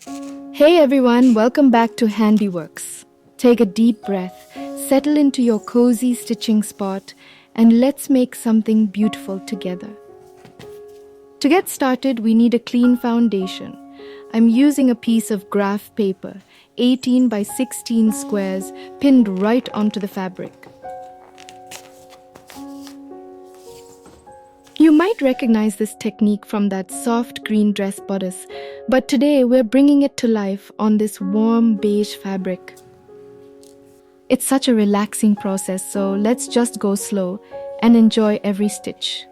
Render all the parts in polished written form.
Hey everyone, welcome back to Handiworks. Take a deep breath, settle into your cozy stitching spot, and let's make something beautiful together. To get started, we need a clean foundation. I'm using a piece of graph paper, 18 by 16 squares, pinned right onto the fabric. You might recognize this technique from that soft green dress bodice, but today we're bringing it to life on this warm beige fabric. It's such a relaxing process, so let's just go slow and enjoy every stitch.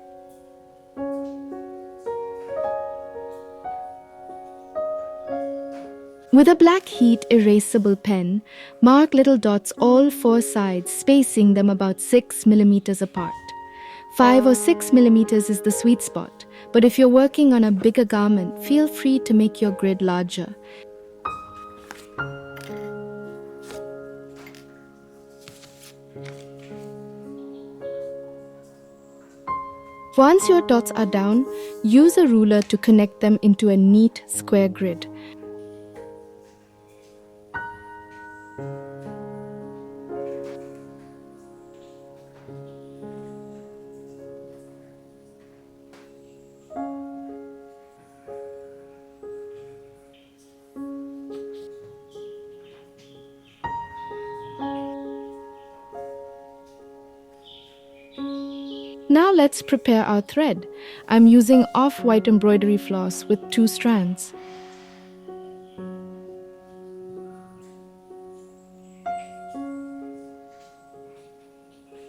With a black heat erasable pen, mark little dots all four sides, spacing them about 6 millimeters apart. 5 or 6 millimeters is the sweet spot, but if you're working on a bigger garment, feel free to make your grid larger. Once your dots are down, use a ruler to connect them into a neat square grid. Now let's prepare our thread. I'm using off-white embroidery floss with 2 strands.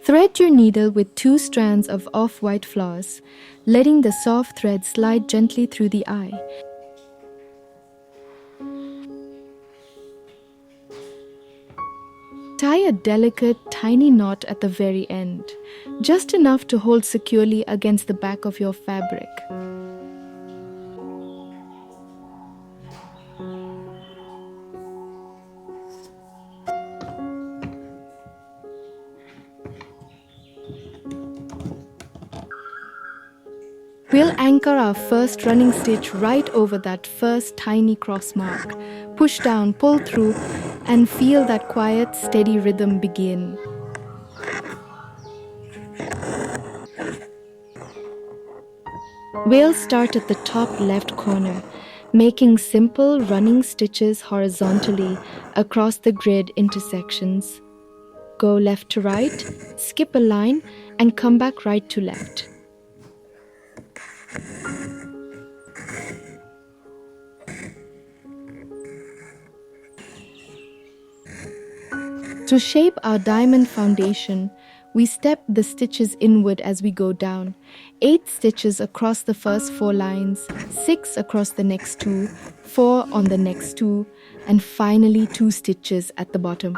Thread your needle with 2 strands of off-white floss, letting the soft thread slide gently through the eye. Tie a delicate, tiny knot at the very end, just enough to hold securely against the back of your fabric. We'll anchor our first running stitch right over that first tiny cross mark. Push down, pull through, and feel that quiet, steady rhythm begin. We'll start at the top left corner, making simple running stitches horizontally across the grid intersections. Go left to right, skip a line, and come back right to left. To shape our diamond foundation, we step the stitches inward as we go down. 8 stitches across the first 4 lines, 6 across the next 2, 4 on the next 2, and finally 2 stitches at the bottom.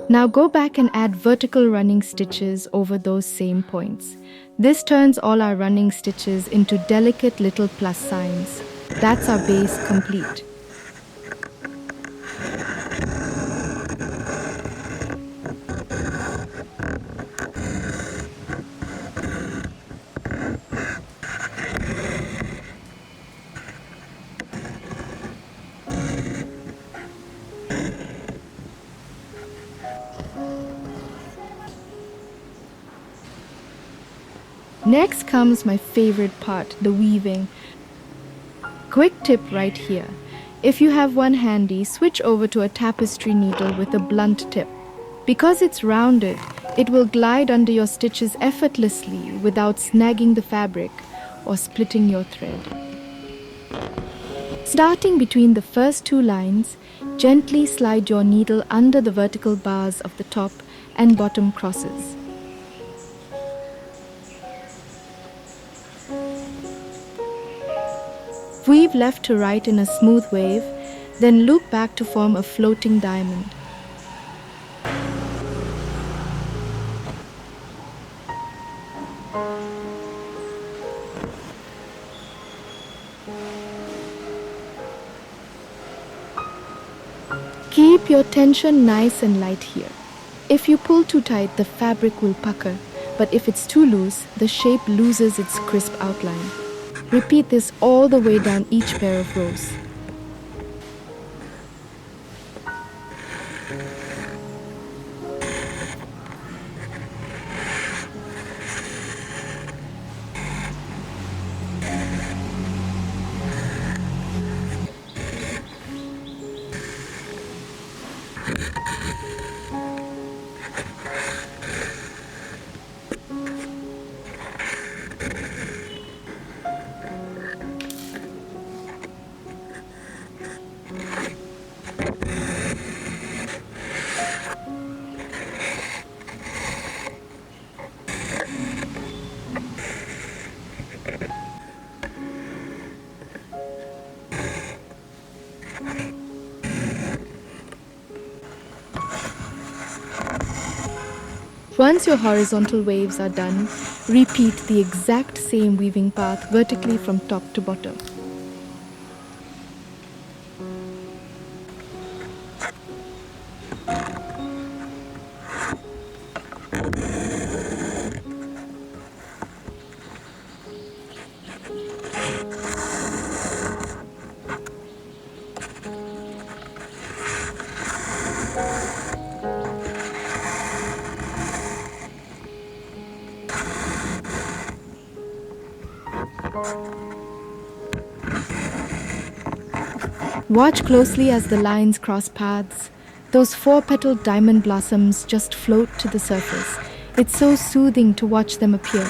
Now go back and add vertical running stitches over those same points. This turns all our running stitches into delicate little plus signs. That's our base complete. Next comes my favorite part, the weaving. Quick tip right here. If you have one handy, switch over to a tapestry needle with a blunt tip. Because it's rounded, it will glide under your stitches effortlessly without snagging the fabric or splitting your thread. Starting between the first 2 lines, gently slide your needle under the vertical bars of the top and bottom crosses. Weave left to right in a smooth wave, then loop back to form a floating diamond. Keep your tension nice and light here. If you pull too tight, the fabric will pucker, but if it's too loose, the shape loses its crisp outline. Repeat this all the way down each pair of rows. Once your horizontal waves are done, repeat the exact same weaving path vertically from top to bottom. Watch closely as the lines cross paths. Those 4-petaled diamond blossoms just float to the surface. It's so soothing to watch them appear.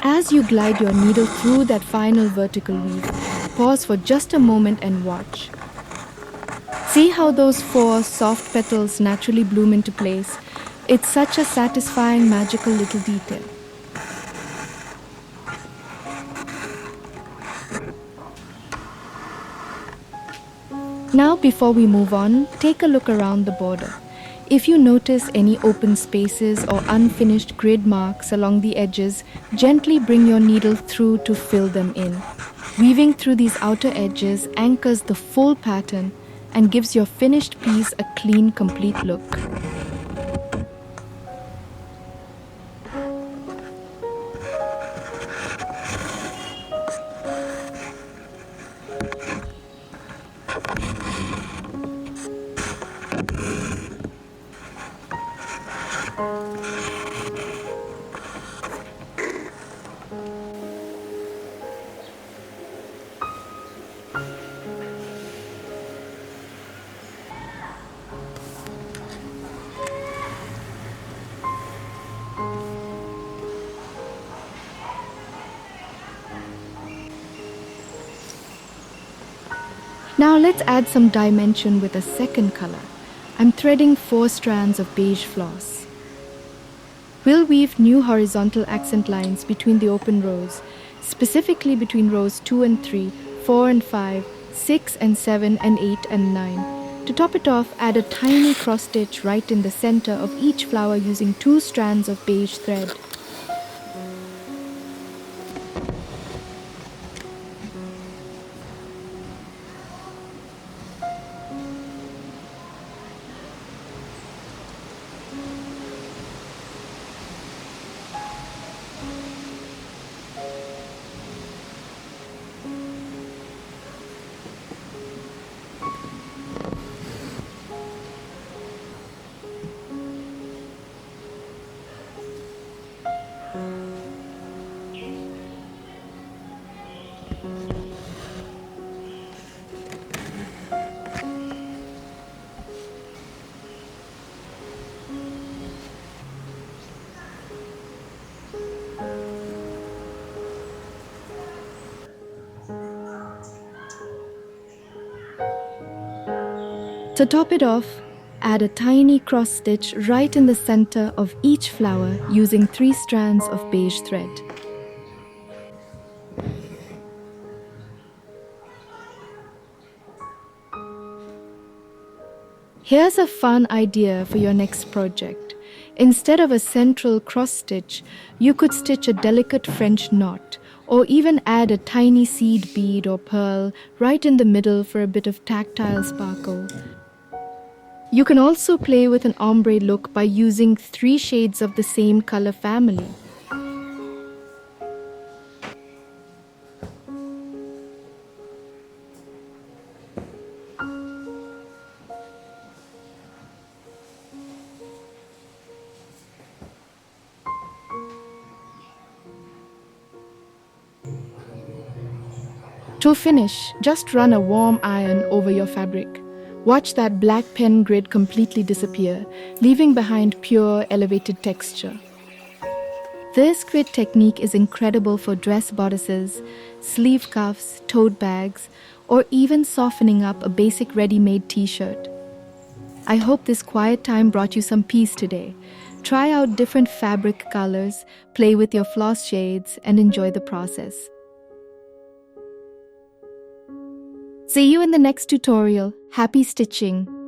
As you glide your needle through that final vertical weave, pause for just a moment and watch. See how those 4 soft petals naturally bloom into place. It's such a satisfying, magical little detail. Now, before we move on, take a look around the border. If you notice any open spaces or unfinished grid marks along the edges, gently bring your needle through to fill them in. Weaving through these outer edges anchors the full pattern and gives your finished piece a clean, complete look. Now let's add some dimension with a second color. I'm threading 4 strands of beige floss. We'll weave new horizontal accent lines between the open rows, specifically between rows 2 and 3, 4 and 5, 6 and 7 and 8 and 9. To top it off, add a tiny cross stitch right in the center of each flower using 2 strands of beige thread. To top it off, add a tiny cross stitch right in the center of each flower using 3 strands of beige thread. Here's a fun idea for your next project. Instead of a central cross stitch, you could stitch a delicate French knot, or even add a tiny seed bead or pearl right in the middle for a bit of tactile sparkle. You can also play with an ombre look by using 3 shades of the same color family. To finish, just run a warm iron over your fabric. Watch that black pen grid completely disappear, leaving behind pure, elevated texture. This grid technique is incredible for dress bodices, sleeve cuffs, tote bags, or even softening up a basic ready-made t-shirt. I hope this quiet time brought you some peace today. Try out different fabric colors, play with your floss shades, and enjoy the process. See you in the next tutorial. Happy stitching!